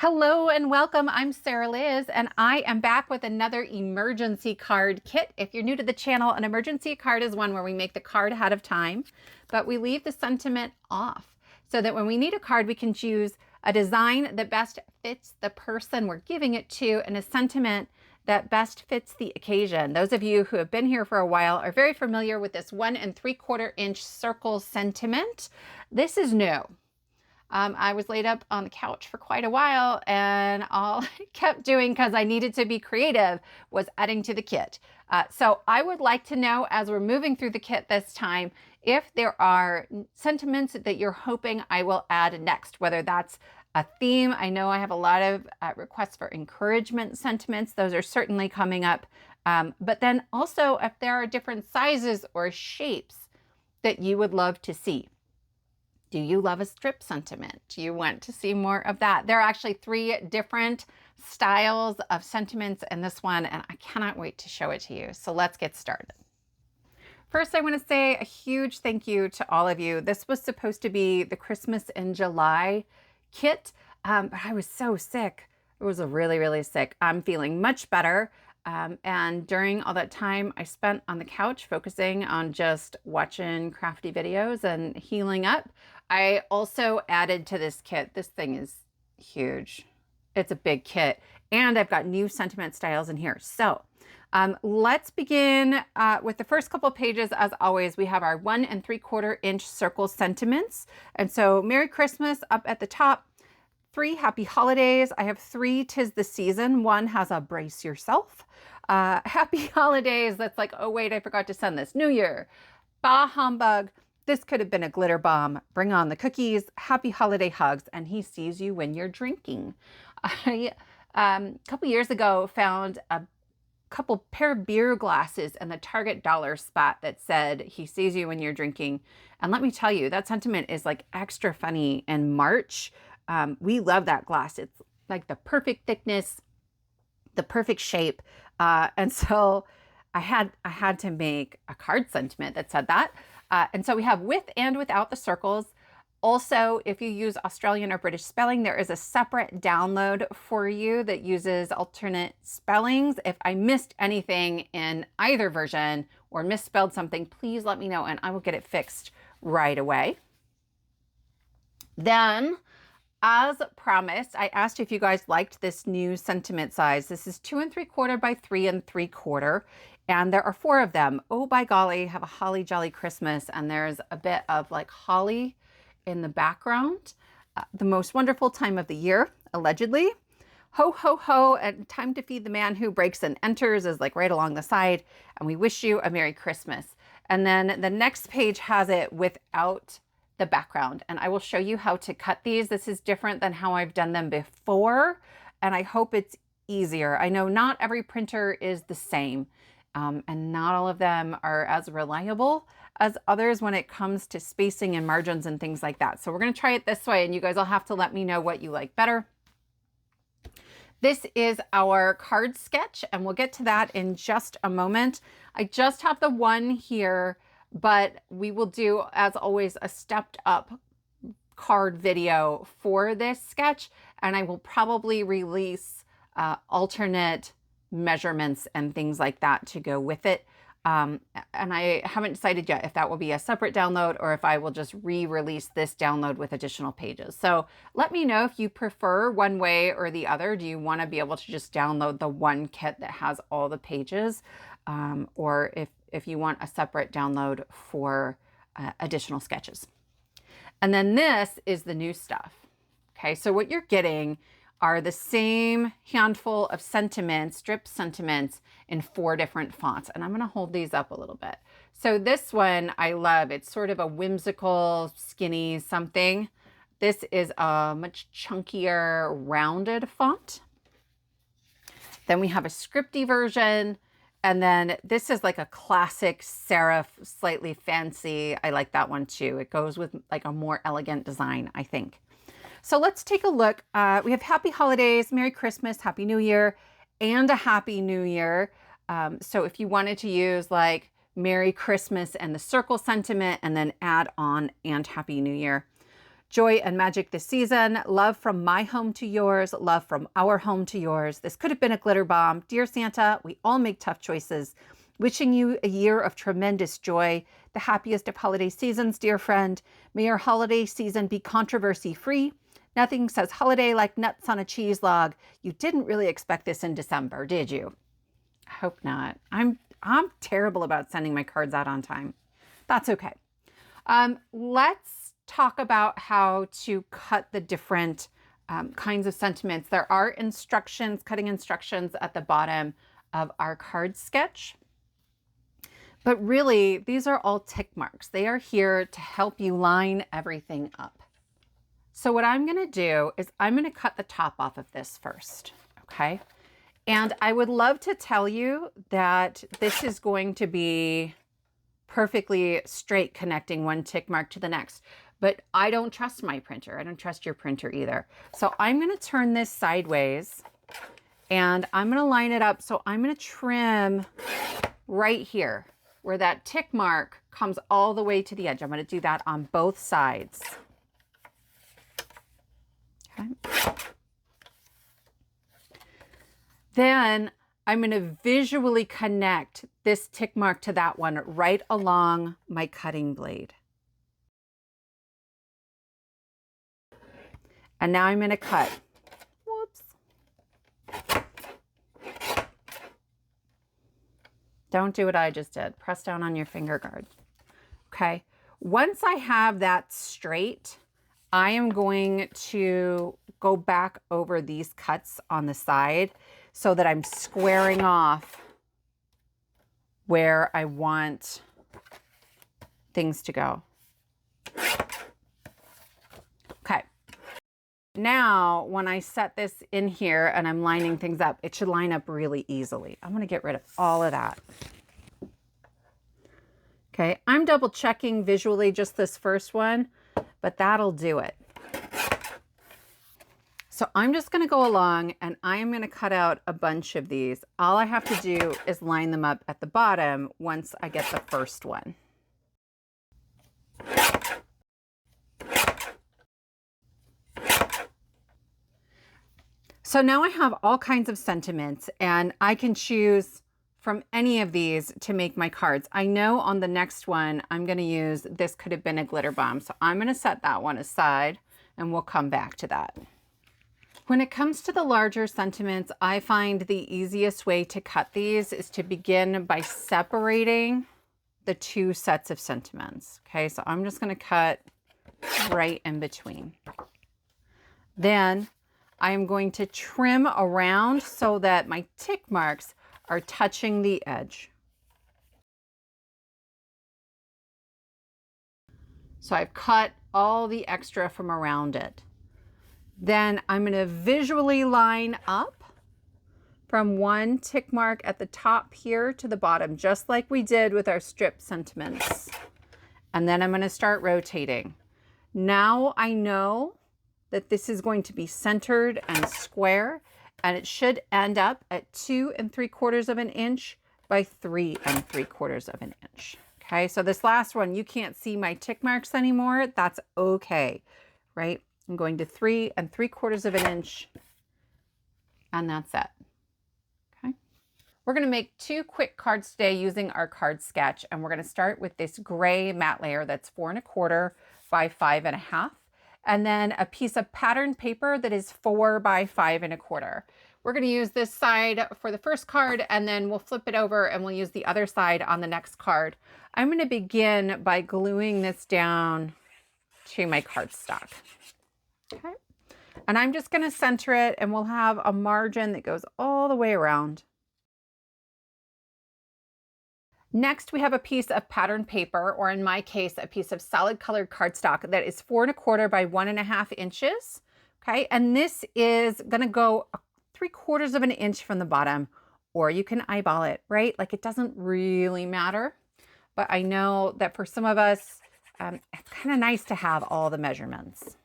Hello and welcome. I'm Sarah Liz and I am back with another emergency card kit. If you're new to the channel, an emergency card is one where we make the card ahead of time, but we leave the sentiment off so that when we need a card, we can choose a design that best fits the person we're giving it to and a sentiment that best fits the occasion. Those of you who have been here for a while are very familiar with this 1 3/4 inch circle sentiment. This is new. I was laid up on the couch for quite a while, and all I kept doing, because I needed to be creative, was adding to the kit. So I would like to know, as we're moving through the kit this time, if there are sentiments that you're hoping I will add next, whether that's a theme. I know I have a lot of requests for encouragement sentiments. Those are certainly coming up. But then also if there are different sizes or shapes that you would love to see. Do you love a strip sentiment? Do you want to see more of that? There are actually 3 different styles of sentiments in this one, and I cannot wait to show it to you. So let's get started. First, I want to say a huge thank you to all of you. This was supposed to be the Christmas in July kit, but I was so sick. It was really, really sick. I'm feeling much better. And during all that time I spent on the couch focusing on just watching crafty videos and healing up, I also added to this kit. This thing is huge. It's a big kit, and I've got new sentiment styles in here. So let's begin with the first couple pages. As always, we have our 1 3/4 inch circle sentiments. And so Merry Christmas up at the top. 3 Happy Holidays. I have 3 Tis the Season. 1 has a Brace Yourself. Happy Holidays. That's like, oh wait, I forgot to send this. New Year. Bah Humbug. This could have been a glitter bomb. Bring on the cookies. Happy Holiday Hugs. And He Sees You When You're Drinking. I, a couple years ago, found a couple pair of beer glasses in the Target dollar spot that said, He sees you when you're drinking. And let me tell you, that sentiment is like extra funny in March. We love that glass. It's like the perfect thickness, the perfect shape. And so I had to make a card sentiment that said that. And so we have with and without the circles. Also, if you use Australian or British spelling, there is a separate download for you that uses alternate spellings. If I missed anything in either version or misspelled something, please let me know and I will get it fixed right away. Then, as promised, I asked if you guys liked this new sentiment size. This is 2 3/4 by 3 3/4. And there are 4 of them. Oh, by golly, have a holly jolly Christmas. And there's a bit of like holly in the background. The most wonderful time of the year, allegedly. Ho, ho, ho, and time to feed the man who breaks and enters is like right along the side. And we wish you a Merry Christmas. And then the next page has it without the background. And I will show you how to cut these. This is different than how I've done them before. And I hope it's easier. I know not every printer is the same. And not all of them are as reliable as others when it comes to spacing and margins and things like that. So we're going to try it this way, and you guys will have to let me know what you like better. This is our card sketch, and we'll get to that in just a moment. I just have the one here, but we will do, as always, a stepped up card video for this sketch, and I will probably release alternate measurements and things like that to go with it. And I haven't decided yet if that will be a separate download or if I will just re-release this download with additional pages. So let me know if you prefer one way or the other. Do you want to be able to just download the one kit that has all the pages? Or if you want a separate download for additional sketches. And then this is the new stuff. Okay, so what you're getting are the same handful of sentiments, strip sentiments, in 4 different fonts. And I'm going to hold these up a little bit. So this one I love. It's sort of a whimsical, skinny something. This is a much chunkier, rounded font. Then we have a scripty version. And then this is like a classic serif, slightly fancy. I like that one too. It goes with like a more elegant design, I think. So let's take a look. We have Happy Holidays, Merry Christmas, Happy New Year, and a Happy New Year. So if you wanted to use like Merry Christmas and the circle sentiment and then add on and Happy New Year. Joy and magic this season. Love from my home to yours. Love from our home to yours. This could have been a glitter bomb. Dear Santa, we all make tough choices. Wishing you a year of tremendous joy. The happiest of holiday seasons, dear friend. May your holiday season be controversy-free. Nothing says holiday like nuts on a cheese log. You didn't really expect this in December, did you? I hope not. I'm terrible about sending my cards out on time. That's okay. Let's talk about how to cut the different kinds of sentiments. There are instructions, cutting instructions at the bottom of our card sketch. But really, these are all tick marks. They are here to help you line everything up. So what I'm going to do is I'm going to cut the top off of this first, okay? And I would love to tell you that this is going to be perfectly straight, connecting one tick mark to the next. But I don't trust my printer. I don't trust your printer either. So I'm going to turn this sideways and I'm going to line it up. So I'm going to trim right here where that tick mark comes all the way to the edge. I'm going to do that on both sides. Okay. Then I'm going to visually connect this tick mark to that one right along my cutting blade. And now I'm going to cut. Whoops. Don't do what I just did. Press down on your finger guard. Okay. Once I have that straight, I am going to go back over these cuts on the side so that I'm squaring off where I want things to go. Okay. Now, when I set this in here and I'm lining things up, it should line up really easily. I'm going to get rid of all of that. Okay, I'm double checking visually just this first one, but that'll do it. So I'm just going to go along and I'm going to cut out a bunch of these. All I have to do is line them up at the bottom once I get the first one. So now I have all kinds of sentiments and I can choose from any of these to make my cards. I know on the next one, I'm going to use This Could Have Been a Glitter Bomb. So I'm going to set that one aside and we'll come back to that. When it comes to the larger sentiments, I find the easiest way to cut these is to begin by separating the two sets of sentiments. Okay, so I'm just going to cut right in between. Then I am going to trim around so that my tick marks are touching the edge. So I've cut all the extra from around it. Then I'm going to visually line up from one tick mark at the top here to the bottom, just like we did with our strip sentiments. And then I'm going to start rotating. Now I know that this is going to be centered and square, and it should end up at 2 3/4 of an inch by 3 3/4 of an inch. Okay, so this last one, you can't see my tick marks anymore. That's okay, right? I'm going to 3 3/4 of an inch, and that's it. Okay, we're going to make 2 quick cards today using our card sketch, and we're going to start with this gray matte layer that's 4 1/4 by 5 1/2. And then a piece of patterned paper that is 4 by 5 1/4. We're going to use this side for the first card, and then we'll flip it over and we'll use the other side on the next card. I'm going to begin by gluing this down to my cardstock. Okay. And I'm just going to center it, and we'll have a margin that goes all the way around. Next, we have a piece of patterned paper, or in my case, a piece of solid colored cardstock that is 4 1/4 by 1 1/2 inches. Okay, and this is gonna go 3/4 of an inch from the bottom, or you can eyeball it, right? Like, it doesn't really matter, but I know that for some of us, it's kind of nice to have all the measurements.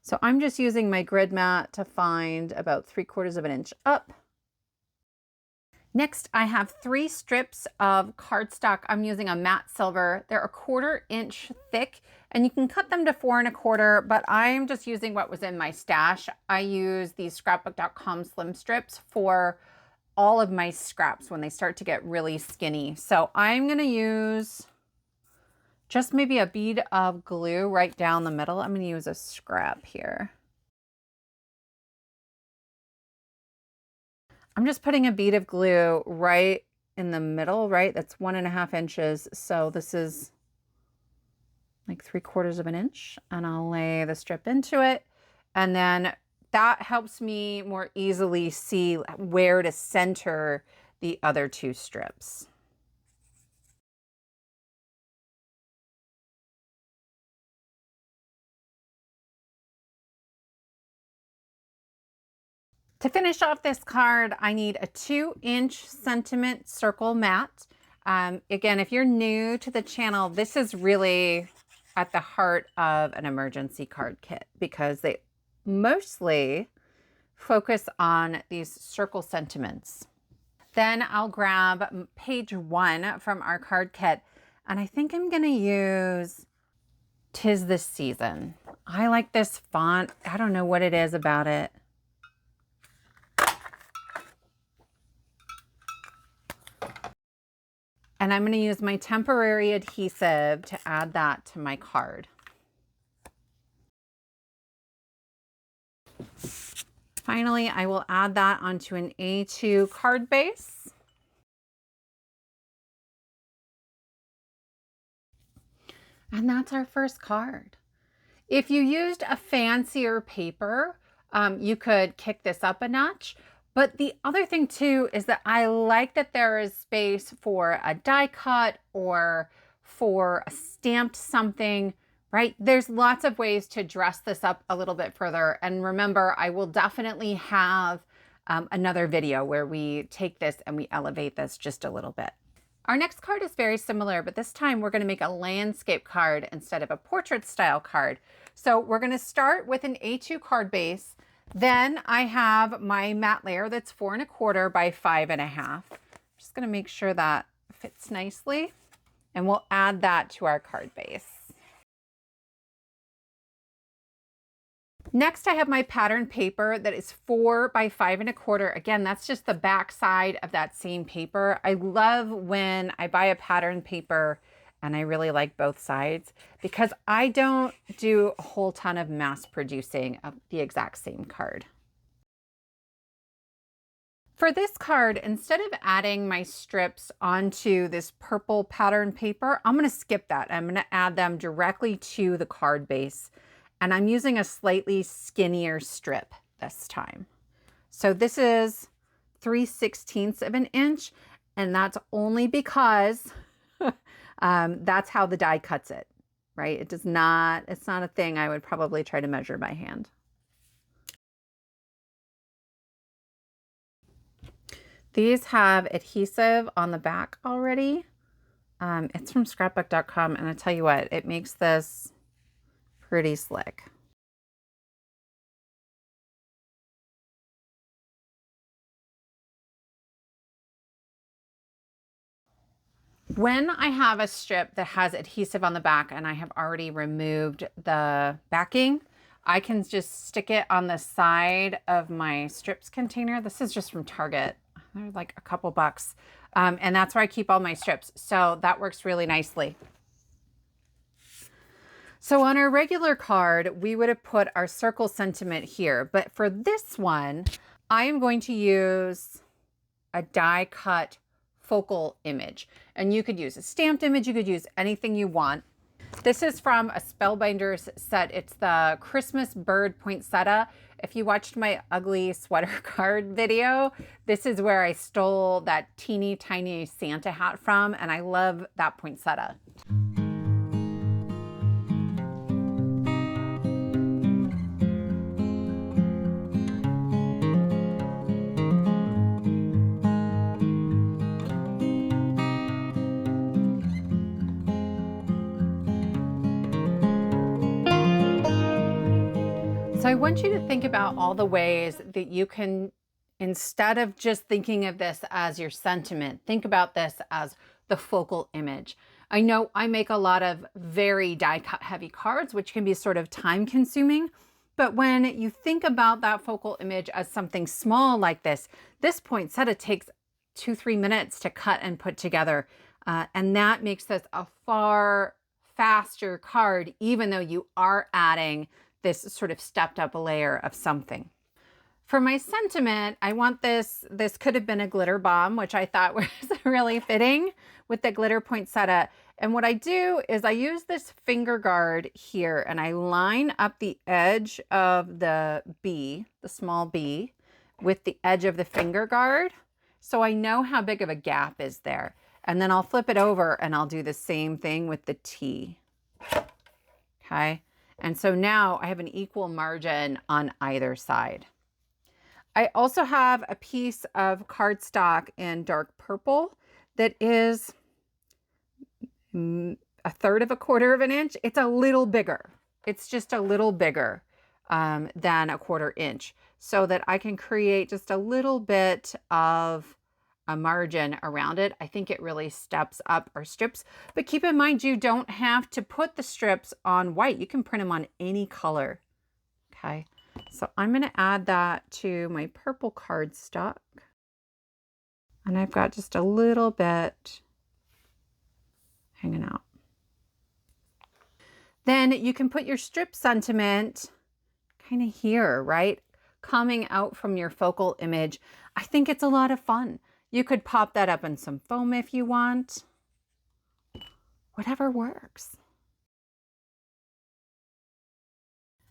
So I'm just using my grid mat to find about 3/4 of an inch up. Next, I have 3 strips of cardstock. I'm using a matte silver. They're 1/4 inch thick, And you can cut them to 4 1/4, but I'm just using what was in my stash. I use these scrapbook.com slim strips for all of my scraps when they start to get really skinny. So I'm gonna use just maybe a bead of glue right down the middle. I'm gonna use a scrap here. I'm just putting a bead of glue right in the middle, right? That's 1.5 inches. So this is like 3/4 of an inch, and I'll lay the strip into it. And then that helps me more easily see where to center the other 2 strips. To finish off this card, I need a 2-inch sentiment circle mat. Again, if you're new to the channel, this is really at the heart of an emergency card kit because they mostly focus on these circle sentiments. Then I'll grab page 1 from our card kit, and I think I'm gonna use 'Tis the Season. I like this font. I don't know what it is about it. And I'm going to use my temporary adhesive to add that to my card. Finally, I will add that onto an A2 card base. And that's our first card. If you used a fancier paper, you could kick this up a notch. But the other thing too is that I like that there is space for a die cut or for a stamped something, right? There's lots of ways to dress this up a little bit further. And remember, I will definitely have another video where we take this and we elevate this just a little bit. Our next card is very similar, but this time we're going to make a landscape card instead of a portrait style card. So we're going to start with an A2 card base. Then I have my matte layer that's 4 1/4 by 5 1/2. I'm just going to make sure that fits nicely, and we'll add that to our card base. Next, I have my pattern paper that is 4 by 5 1/4. Again, that's just the back side of that same paper. I love when I buy a pattern paper and I really like both sides because I don't do a whole ton of mass producing of the exact same card. For this card, instead of adding my strips onto this purple pattern paper, I'm going to skip that. I'm going to add them directly to the card base. And I'm using a slightly skinnier strip this time. So this is 3/16 of an inch, and that's only because that's how the die cuts it, right? It's not a thing I would probably try to measure by hand. These have adhesive on the back already. It's from scrapbook.com, and I tell you what, it makes this pretty slick. When I have a strip that has adhesive on the back and I have already removed the backing, I can just stick it on the side of my strips container. This is just from Target. They're like a couple bucks. And that's where I keep all my strips. So that works really nicely. So on our regular card, we would have put our circle sentiment here. But for this one, I am going to use a die cut focal image. And you could use a stamped image. You could use anything you want. This is from a Spellbinders set. It's the Christmas bird poinsettia. If you watched my ugly sweater card video, this is where I stole that teeny tiny Santa hat from, and I love that poinsettia. So I want you to think about all the ways that you can, instead of just thinking of this as your sentiment, think about this as the focal image. I know I make a lot of very die cut heavy cards, which can be sort of time consuming. But when you think about that focal image as something small like this poinsettia takes 2-3 minutes to cut and put together. And that makes this a far faster card, even though you are adding this sort of stepped up layer of something. For my sentiment, I want this could have been a glitter bomb, which I thought was really fitting with the glitter poinsettia. And what I do is I use this finger guard here and I line up the edge of the bee, the small bee, with the edge of the finger guard. So I know how big of a gap is there. And then I'll flip it over and I'll do the same thing with the T. Okay. And so now I have an equal margin on either side. I also have a piece of cardstock in dark purple that is 1/3 of a 1/4 of an inch. It's a little bigger. It's just a little bigger than a 1/4 inch, so that I can create just a little bit of a margin around it. I think it really steps up our strips, but keep in mind, you don't have to put the strips on white. You can print them on any color. Okay. So I'm going to add that to my purple cardstock. And I've got just a little bit hanging out. Then you can put your strip sentiment kind of here, right? Coming out from your focal image. I think it's a lot of fun. You could pop that up in some foam if you want. Whatever works.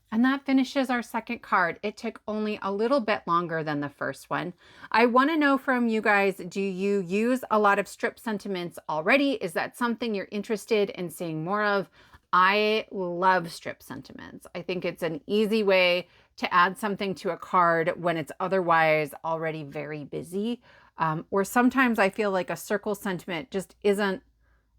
And that finishes our second card. It took only a little bit longer than the first one. I want to know from you guys, do you use a lot of strip sentiments already? Is that something you're interested in seeing more of? I love strip sentiments. I think it's an easy way to add something to a card when it's otherwise already very busy. Or sometimes I feel like a circle sentiment just isn't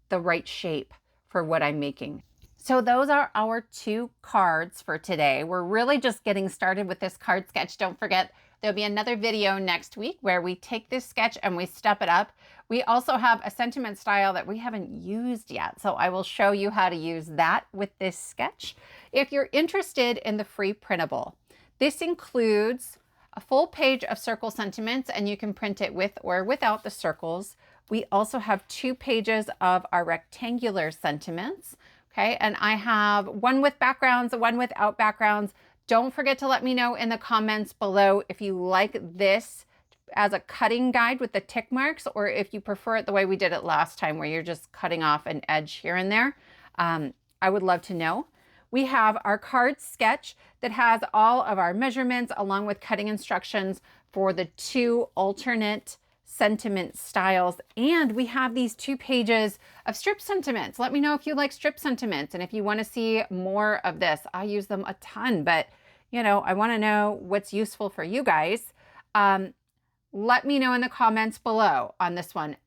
the right shape for what I'm making. So those are our 2 cards for today. We're really just getting started with this card sketch. Don't forget, there'll be another video next week where we take this sketch and we step it up. We also have a sentiment style that we haven't used yet, so I will show you how to use that with this sketch. If you're interested in the free printable, this includes a full page of circle sentiments, and you can print it with or without the circles. We also have 2 pages of our rectangular sentiments. Okay, and I have one with backgrounds, one without backgrounds. Don't forget to let me know in the comments below if you like this as a cutting guide with the tick marks, or if you prefer it the way we did it last time, where you're just cutting off an edge here and there. I would love to know. We have our card sketch that has all of our measurements along with cutting instructions for the 2 alternate sentiment styles. And we have these 2 pages of strip sentiments. Let me know if you like strip sentiments and if you want to see more of this. I use them a ton, but you know, I want to know what's useful for you guys. Let me know in the comments below on this one.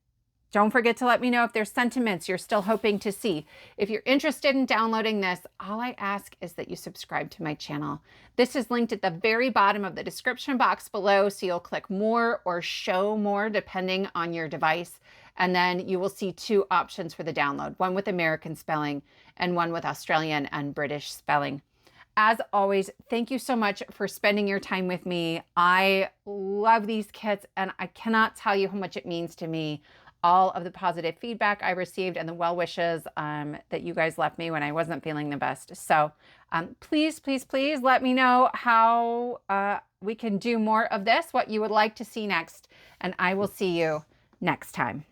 Don't forget to let me know if there's sentiments you're still hoping to see. If you're interested in downloading this, all I ask is that you subscribe to my channel. This is linked at the very bottom of the description box below, so you'll click more or show more depending on your device. And then you will see 2 options for the download, one with American spelling and one with Australian and British spelling. As always, thank you so much for spending your time with me. I love these kits and I cannot tell you how much it means to me. All of the positive feedback I received and the well wishes that you guys left me when I wasn't feeling the best. So please, please, please let me know how we can do more of this, what you would like to see next, and I will see you next time.